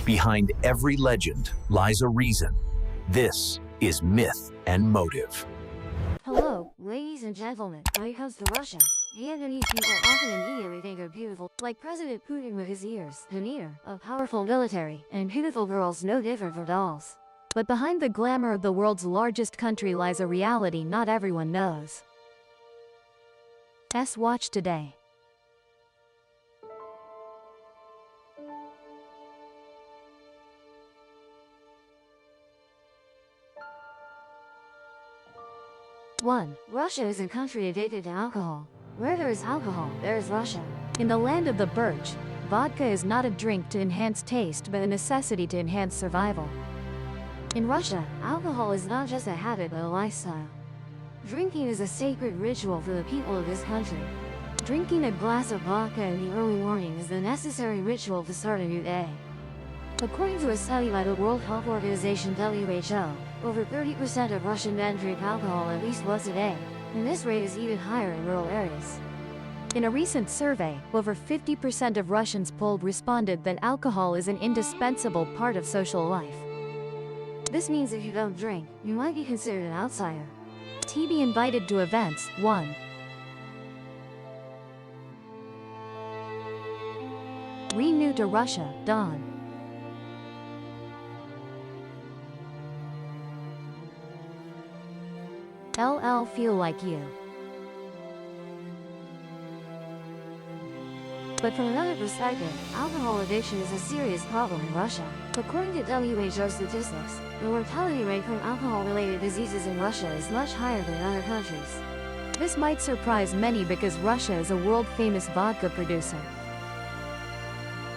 Behind every legend lies a reason. This is Myth and Motive. Hello, ladies and gentlemen. When it comes to Russia, Vietnamese people often immediately think of beautiful, like President Putin with his ears, veneer, a powerful military, and beautiful girls no different from dolls. But behind the glamour of the world's largest country lies a reality not everyone knows. Watch today. One, Russia is a country addicted to alcohol. Where there is alcohol, there is Russia. In the land of the birch, vodka is not a drink to enhance taste but a necessity to enhance survival. In Russia, alcohol is not just a habit but a lifestyle. Drinking is a sacred ritual for the people of this country. Drinking a glass of vodka in the early morning is the necessary ritual to start a new day. According to a study by the World Health Organization (WHO), over 30% of Russian men drink alcohol at least once a day, and this rate is even higher in rural areas. In a recent survey, over 50% of Russians polled responded that alcohol is an indispensable part of social life. This means if you don't drink, you might be considered an outsider. Be invited to events. 1. Renew to Russia, Don. Feel like you. But from another perspective, alcohol addiction is a serious problem in Russia. According to WHO statistics, the mortality rate from alcohol-related diseases in Russia is much higher than in other countries. This might surprise many because Russia is a world-famous vodka producer.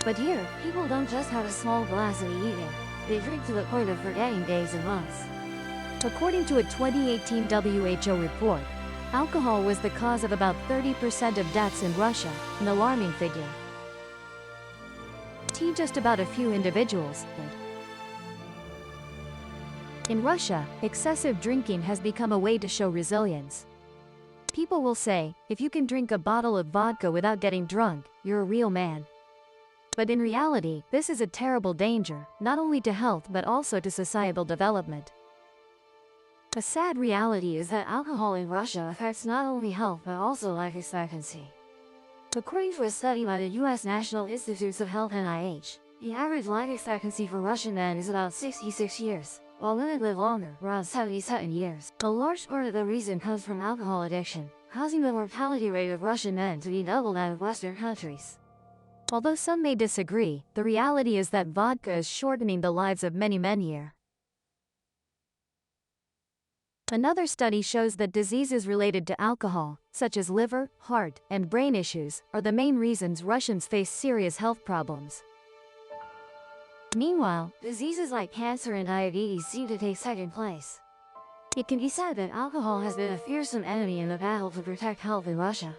But here, people don't just have a small glass in the evening. They drink to the point of forgetting days and months. According to a 2018 WHO report, alcohol was the cause of about 30% of deaths in Russia, an alarming figure. Just about a few individuals. In Russia, excessive drinking has become a way to show resilience. People will say, if you can drink a bottle of vodka without getting drunk, you're a real man. But in reality, this is a terrible danger, not only to health but also to societal development. A sad reality is that alcohol in Russia affects not only health but also life expectancy. According to a study by the U.S. National Institutes of Health (NIH), the average life expectancy for Russian men is about 66 years, while women live longer, around 77 years. A large part of the reason comes from alcohol addiction, causing the mortality rate of Russian men to be double that of Western countries. Although some may disagree, the reality is that vodka is shortening the lives of many men here. Another study shows that diseases related to alcohol, such as liver, heart, and brain issues, are the main reasons Russians face serious health problems. Meanwhile, diseases like cancer and diabetes seem to take second place. It can be said that alcohol has been a fearsome enemy in the battle to protect health in Russia.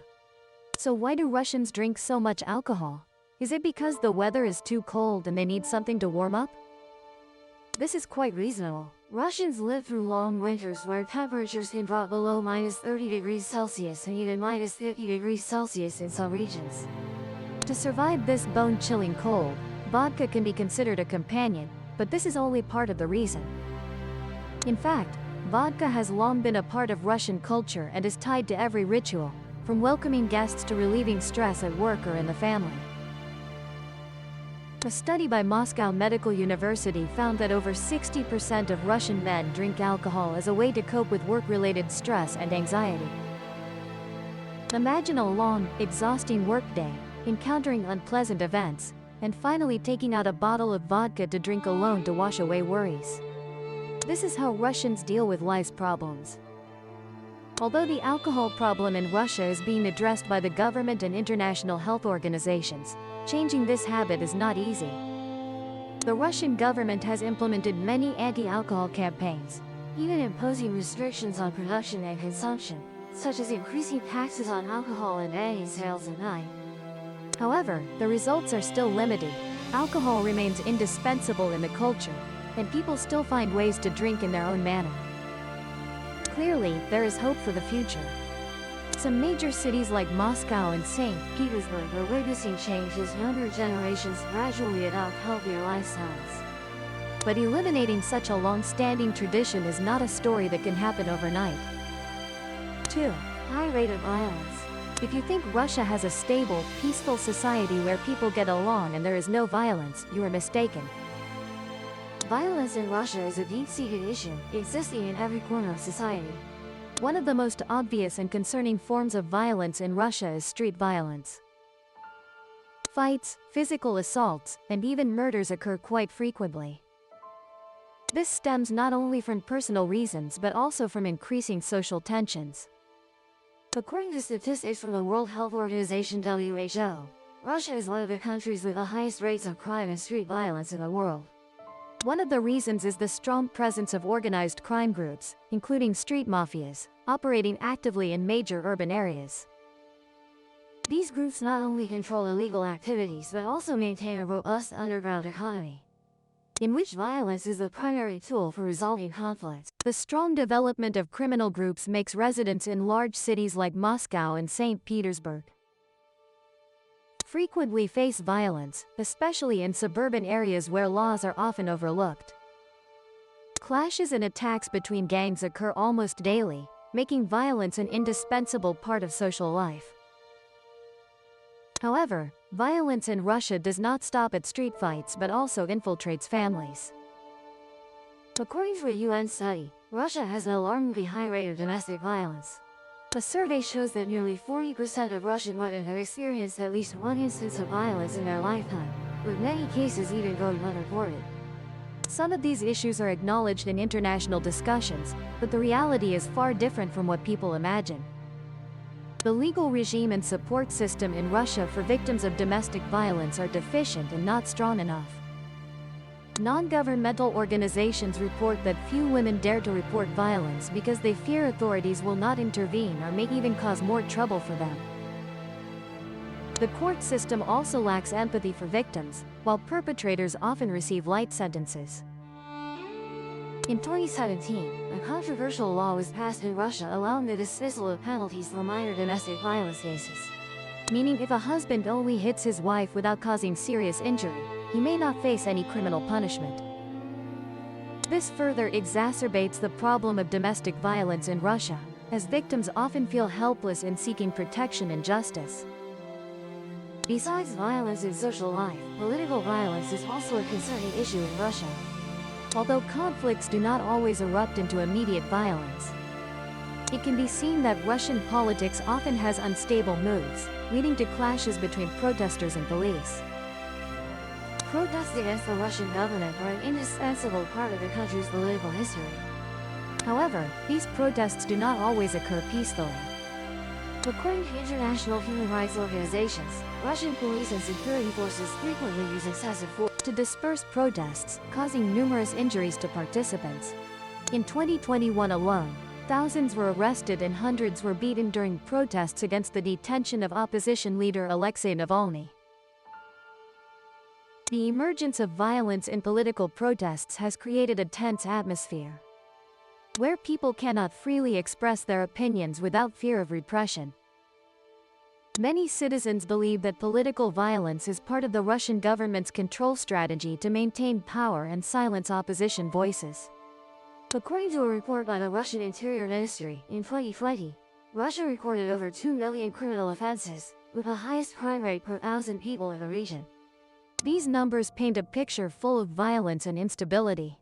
So why do Russians drink so much alcohol? Is it because the weather is too cold and they need something to warm up? This is quite reasonable. Russians live through long winters where temperatures can drop below -30°C and even -50°C in some regions. To survive this bone-chilling cold, vodka can be considered a companion, but this is only part of the reason. In fact, vodka has long been a part of Russian culture and is tied to every ritual, from welcoming guests to relieving stress at work or in the family. A study by Moscow Medical University found that over 60% of Russian men drink alcohol as a way to cope with work-related stress and anxiety. Imagine a long, exhausting workday, encountering unpleasant events, and finally taking out a bottle of vodka to drink alone to wash away worries. This is how Russians deal with life's problems. Although the alcohol problem in Russia is being addressed by the government and international health organizations, changing this habit is not easy. The Russian government has implemented many anti-alcohol campaigns, even imposing restrictions on production and consumption, such as increasing taxes on alcohol and banning sales at night. However, the results are still limited. Alcohol remains indispensable in the culture, and people still find ways to drink in their own manner. Clearly, there is hope for the future. Some major cities like Moscow and St. Petersburg are witnessing change as younger generations gradually adopt healthier lifestyles. But eliminating such a long-standing tradition is not a story that can happen overnight. 2. High rate of violence. If you think Russia has a stable, peaceful society where people get along and there is no violence, you are mistaken. Violence in Russia is a deep-seated issue, existing in every corner of society. One of the most obvious and concerning forms of violence in Russia is street violence. Fights, physical assaults, and even murders occur quite frequently. This stems not only from personal reasons but also from increasing social tensions. According to statistics from the World Health Organization (WHO), Russia is one of the countries with the highest rates of crime and street violence in the world. One of the reasons is the strong presence of organized crime groups, including street mafias, operating actively in major urban areas. These groups not only control illegal activities but also maintain a robust underground economy, in which violence is the primary tool for resolving conflicts. The strong development of criminal groups makes residents in large cities like Moscow and St. Petersburg frequently face violence, especially in suburban areas where laws are often overlooked. Clashes and attacks between gangs occur almost daily, making violence an indispensable part of social life. However, violence in Russia does not stop at street fights but also infiltrates families. According to a UN study, Russia has an alarmingly high rate of domestic violence. A survey shows that nearly 40% of Russian women have experienced at least one instance of violence in their lifetime, with many cases even going unreported. Some of these issues are acknowledged in international discussions, but the reality is far different from what people imagine. The legal regime and support system in Russia for victims of domestic violence are deficient and not strong enough. Non-governmental organizations report that few women dare to report violence because they fear authorities will not intervene or may even cause more trouble for them. The court system also lacks empathy for victims, while perpetrators often receive light sentences. In 2017, a controversial law was passed in Russia allowing the dismissal of penalties for minor domestic violence cases, meaning if a husband only hits his wife without causing serious injury, he may not face any criminal punishment. This further exacerbates the problem of domestic violence in Russia, as victims often feel helpless in seeking protection and justice. Besides violence in social life, political violence is also a concerning issue in Russia. Although conflicts do not always erupt into immediate violence, it can be seen that Russian politics often has unstable moods, leading to clashes between protesters and police. Protests against the Russian government are an indispensable part of the country's political history. However, these protests do not always occur peacefully. According to international human rights organizations, Russian police and security forces frequently use excessive force to disperse protests, causing numerous injuries to participants. In 2021 alone, thousands were arrested and hundreds were beaten during protests against the detention of opposition leader Alexei Navalny. The emergence of violence in political protests has created a tense atmosphere, where people cannot freely express their opinions without fear of repression. Many citizens believe that political violence is part of the Russian government's control strategy to maintain power and silence opposition voices. According to a report by the Russian Interior Ministry, in 2020, Russia recorded over 2 million criminal offenses, with the highest crime rate per 1,000 people in the region. These numbers paint a picture full of violence and instability.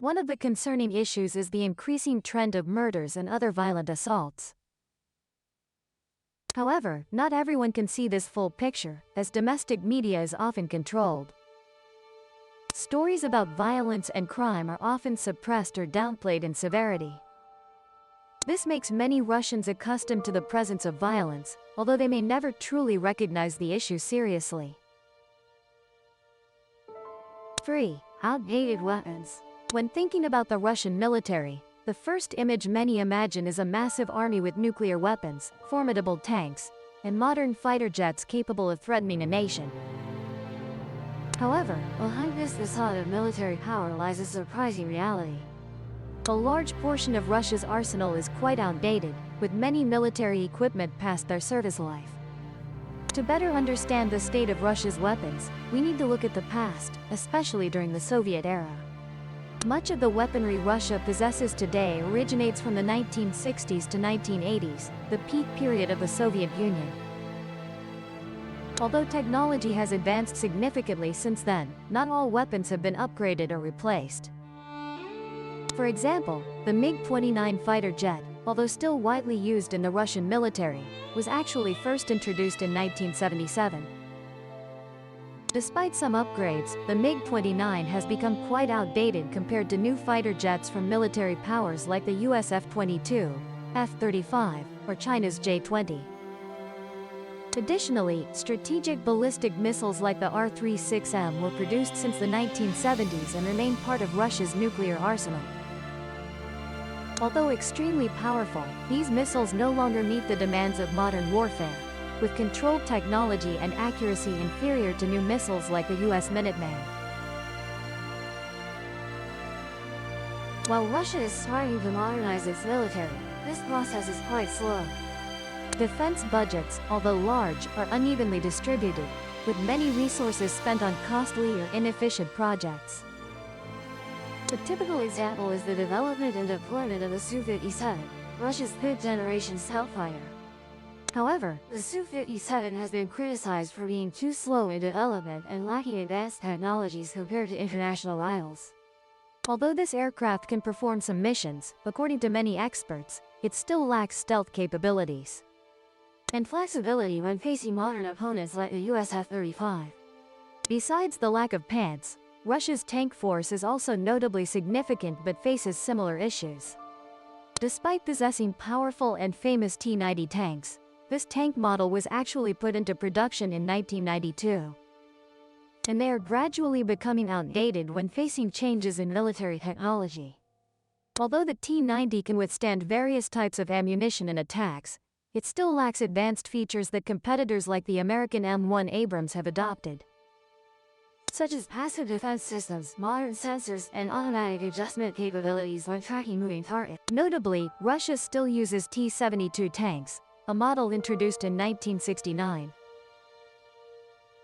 One of the concerning issues is the increasing trend of murders and other violent assaults. However, not everyone can see this full picture, as domestic media is often controlled. Stories about violence and crime are often suppressed or downplayed in severity. This makes many Russians accustomed to the presence of violence, although they may never truly recognize the issue seriously. 3. Outdated weapons. When thinking about the Russian military, the first image many imagine is a massive army with nuclear weapons, formidable tanks, and modern fighter jets capable of threatening a nation. However, behind this facade of military power lies a surprising reality. A large portion of Russia's arsenal is quite outdated, with many military equipment past their service life. To better understand the state of Russia's weapons, we need to look at the past, especially during the Soviet era. Much of the weaponry Russia possesses today originates from the 1960s to 1980s, the peak period of the Soviet Union. Although technology has advanced significantly since then, not all weapons have been upgraded or replaced. For example, the MiG-29 fighter jet, although still widely used in the Russian military, was actually first introduced in 1977. Despite some upgrades, the MiG-29 has become quite outdated compared to new fighter jets from military powers like the US F-22, F-35, or China's J-20. Additionally, strategic ballistic missiles like the R-36M were produced since the 1970s and remain part of Russia's nuclear arsenal. Although extremely powerful, these missiles no longer meet the demands of modern warfare, with controlled technology and accuracy inferior to new missiles like the US Minuteman. While Russia is starting to modernize its military, this process is quite slow. Defense budgets, although large, are unevenly distributed, with many resources spent on costly or inefficient projects. A typical example is the development and deployment of the Su-57, Russia's fifth-generation stealth fighter. However, the Su-57 has been criticized for being too slow in development and lacking advanced technologies compared to international rivals. Although this aircraft can perform some missions, according to many experts, it still lacks stealth capabilities and flexibility when facing modern opponents like the US F-35. Besides the lack of pants, Russia's tank force is also notably significant but faces similar issues. Despite possessing powerful and famous T-90 tanks, this tank model was actually put into production in 1992. And they are gradually becoming outdated when facing changes in military technology. Although the T-90 can withstand various types of ammunition and attacks, it still lacks advanced features that competitors like the American M1 Abrams have adopted, such as passive defense systems, modern sensors, and automatic adjustment capabilities when tracking moving targets. Notably, Russia still uses T-72 tanks, a model introduced in 1969.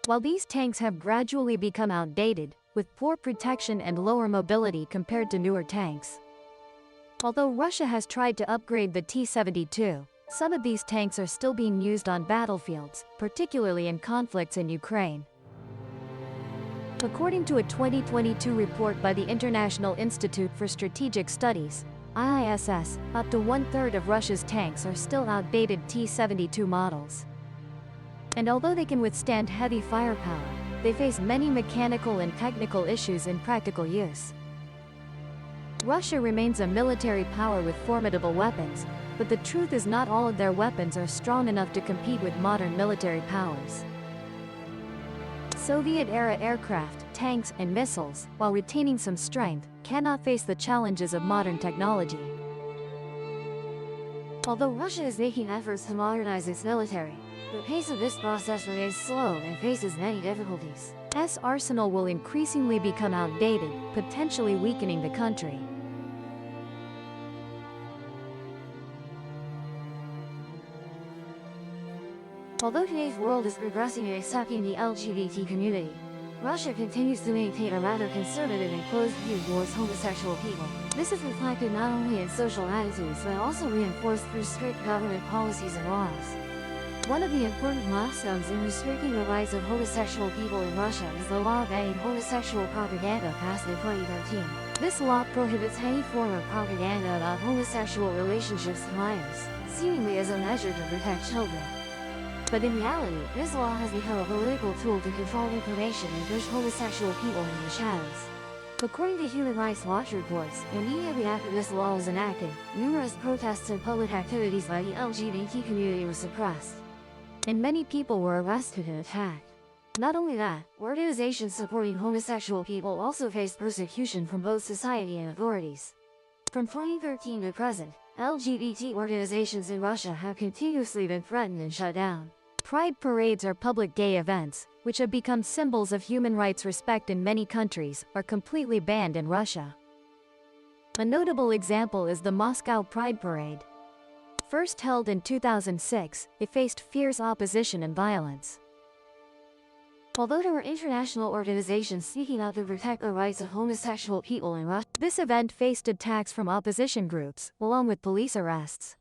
While these tanks have gradually become outdated, with poor protection and lower mobility compared to newer tanks. Although Russia has tried to upgrade the T-72, some of these tanks are still being used on battlefields, particularly in conflicts in Ukraine. According to a 2022 report by the International Institute for Strategic Studies, IISS, up to one-third of Russia's tanks are still outdated T-72 models. And although they can withstand heavy firepower, they face many mechanical and technical issues in practical use. Russia remains a military power with formidable weapons, but the truth is not all of their weapons are strong enough to compete with modern military powers. Soviet-era aircraft, tanks, and missiles, while retaining some strength, cannot face the challenges of modern technology. Although Russia is making efforts to modernize its military, the pace of this process remains slow and faces many difficulties. Its arsenal will increasingly become outdated, potentially weakening the country. Although today's world is progressing in accepting the LGBT community, Russia continues to maintain a rather conservative and closed view towards homosexual people. This is reflected not only in social attitudes but also reinforced through strict government policies and laws. One of the important milestones in restricting the rights of homosexual people in Russia is the law banning homosexual propaganda passed in 2013. This law prohibits any form of propaganda about homosexual relationships to minors, seemingly as a measure to protect children. But in reality, this law has become a political tool to control information and push homosexual people into the shadows. According to Human Rights Watch reports, immediately after this law was enacted, numerous protests and public activities by the LGBT community were suppressed, and many people were arrested and attacked. Not only that, organizations supporting homosexual people also faced persecution from both society and authorities. From 2013 to present, LGBT organizations in Russia have continuously been threatened and shut down. Pride parades are public gay events, which have become symbols of human rights respect in many countries, are completely banned in Russia. A notable example is the Moscow Pride Parade. First held in 2006, it faced fierce opposition and violence. Although there were international organizations seeking out to protect the rights of homosexual people in Russia, this event faced attacks from opposition groups, along with police arrests.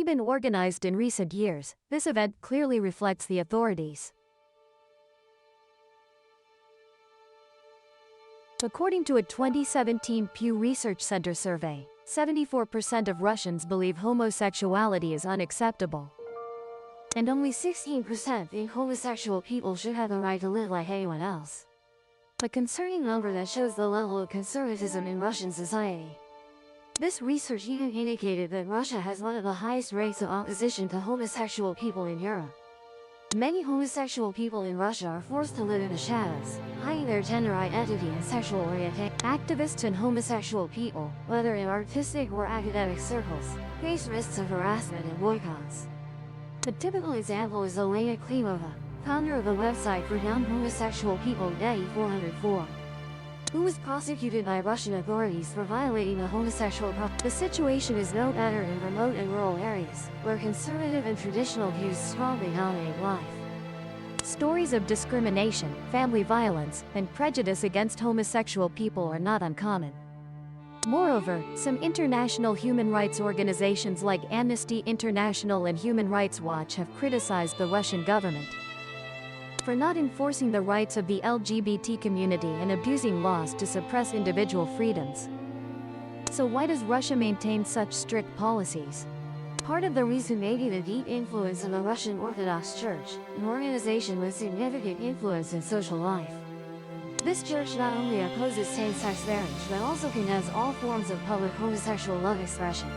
Been organized in recent years, this event clearly reflects the authorities. According to a 2017 Pew Research Center survey, 74% of Russians believe homosexuality is unacceptable. And only 16% think homosexual people should have the right to live like anyone else. A concerning number that shows the level of conservatism in Russian society. This research even indicated that Russia has one of the highest rates of opposition to homosexual people in Europe. Many homosexual people in Russia are forced to live in the shadows, hiding their gender identity and sexual orientation. Activists and homosexual people, whether in artistic or academic circles, face risks of harassment and boycotts. A typical example is Elena Klimova, founder of the website for young homosexual people Day 404, who was prosecuted by Russian authorities for violating the homosexual law. The situation is no better in remote and rural areas, where conservative and traditional views strongly dominate life. Stories of discrimination, family violence, and prejudice against homosexual people are not uncommon. Moreover, some international human rights organizations like Amnesty International and Human Rights Watch have criticized the Russian government for not enforcing the rights of the LGBT community and abusing laws to suppress individual freedoms. So why does Russia maintain such strict policies? Part of the reason may be the deep influence of the Russian Orthodox Church, an organization with significant influence in social life. This church not only opposes same-sex marriage but also condemns all forms of public homosexual love expression.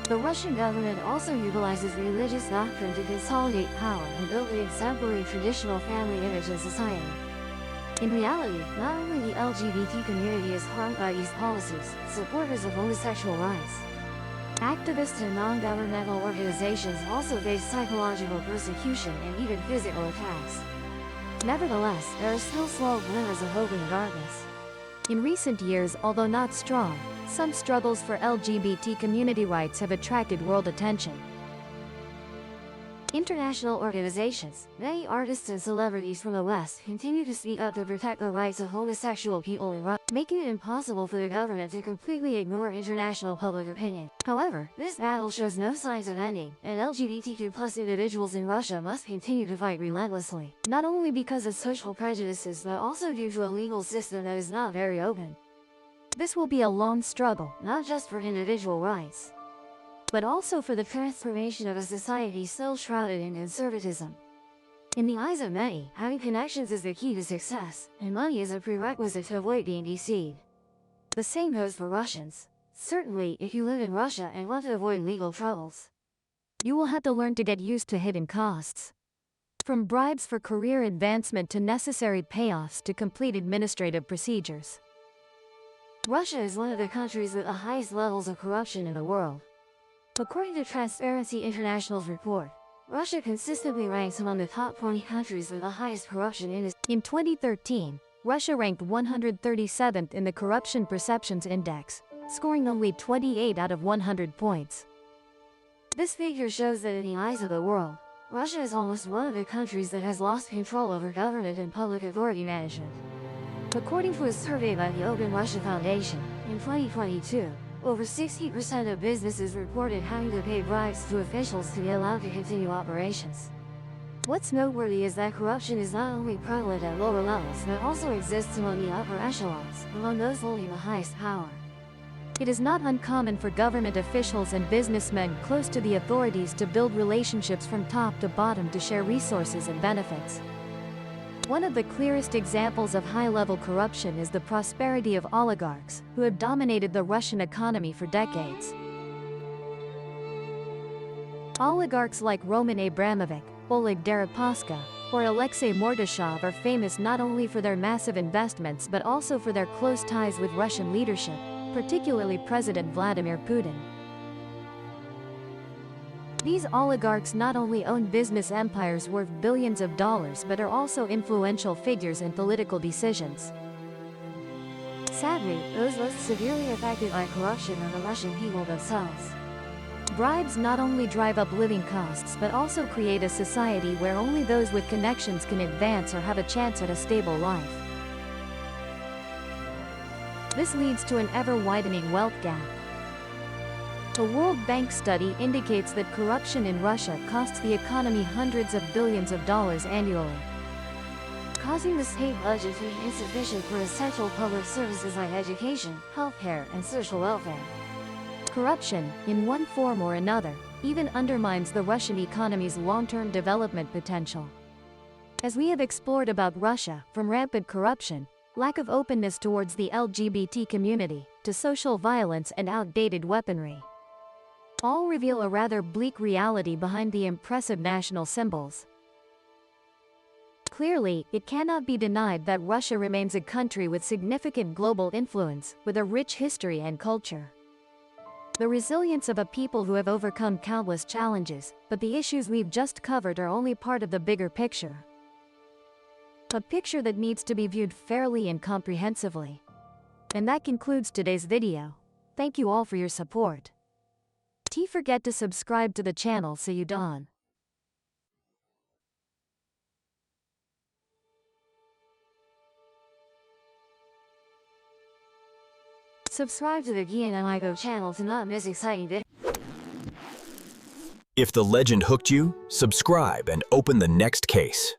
The Russian government also utilizes religious doctrine to consolidate power and build an exemplary traditional family image in society. In reality, not only the LGBT community is harmed by these policies, supporters of homosexual rights, activists and non-governmental organizations also face psychological persecution and even physical attacks. Nevertheless, there are still small glimmers of hope in the darkness. In recent years, although not strong, some struggles for LGBT community rights have attracted world attention. International organizations, many artists and celebrities from the West continue to speak up to protect the rights of homosexual people in Russia, making it impossible for the government to completely ignore international public opinion. However, this battle shows no signs of ending, and LGBTQ+ individuals in Russia must continue to fight relentlessly, not only because of social prejudices but also due to a legal system that is not very open. This will be a long struggle, not just for individual rights, but also for the transformation of a society still shrouded in conservatism. In the eyes of many, having connections is the key to success, and money is a prerequisite to avoid being deceived. The same goes for Russians. Certainly, if you live in Russia and want to avoid legal troubles, you will have to learn to get used to hidden costs. From bribes for career advancement to necessary payoffs to complete administrative procedures. Russia is one of the countries with the highest levels of corruption in the world. According to Transparency International's report, Russia consistently ranks among the top 20 countries with the highest corruption index. In 2013, Russia ranked 137th in the Corruption Perceptions Index, scoring only 28 out of 100 points. This figure shows that in the eyes of the world, Russia is almost one of the countries that has lost control over government and public authority management. According to a survey by the Open Russia Foundation, in 2022, over 60% of businesses reported having to pay bribes to officials to be allowed to continue operations. What's noteworthy is that corruption is not only prevalent at lower levels but also exists among the upper echelons, among those holding the highest power. It is not uncommon for government officials and businessmen close to the authorities to build relationships from top to bottom to share resources and benefits. One of the clearest examples of high-level corruption is the prosperity of oligarchs, who have dominated the Russian economy for decades. Oligarchs like Roman Abramovich, Oleg Deripaska, or Alexei Mordashov are famous not only for their massive investments but also for their close ties with Russian leadership, particularly President Vladimir Putin. These oligarchs not only own business empires worth billions of dollars but are also influential figures in political decisions. Sadly, those most severely affected by corruption are the Russian people themselves. Bribes not only drive up living costs but also create a society where only those with connections can advance or have a chance at a stable life. This leads to an ever-widening wealth gap. A World Bank study indicates that corruption in Russia costs the economy hundreds of billions of dollars annually, causing the state budget to be insufficient for essential public services like education, healthcare, and social welfare. Corruption, in one form or another, even undermines the Russian economy's long-term development potential. As we have explored about Russia, from rampant corruption, lack of openness towards the LGBT community, to social violence and outdated weaponry, all reveal a rather bleak reality behind the impressive national symbols. Clearly, it cannot be denied that Russia remains a country with significant global influence, with a rich history and culture. The resilience of a people who have overcome countless challenges, but the issues we've just covered are only part of the bigger picture. A picture that needs to be viewed fairly and comprehensively. And that concludes today's video. Thank you all for your support. Don't forget to subscribe to the channel so you don't subscribe to the Gian and Igo channel to not miss exciting videos. If the legend hooked you, subscribe and open the next case.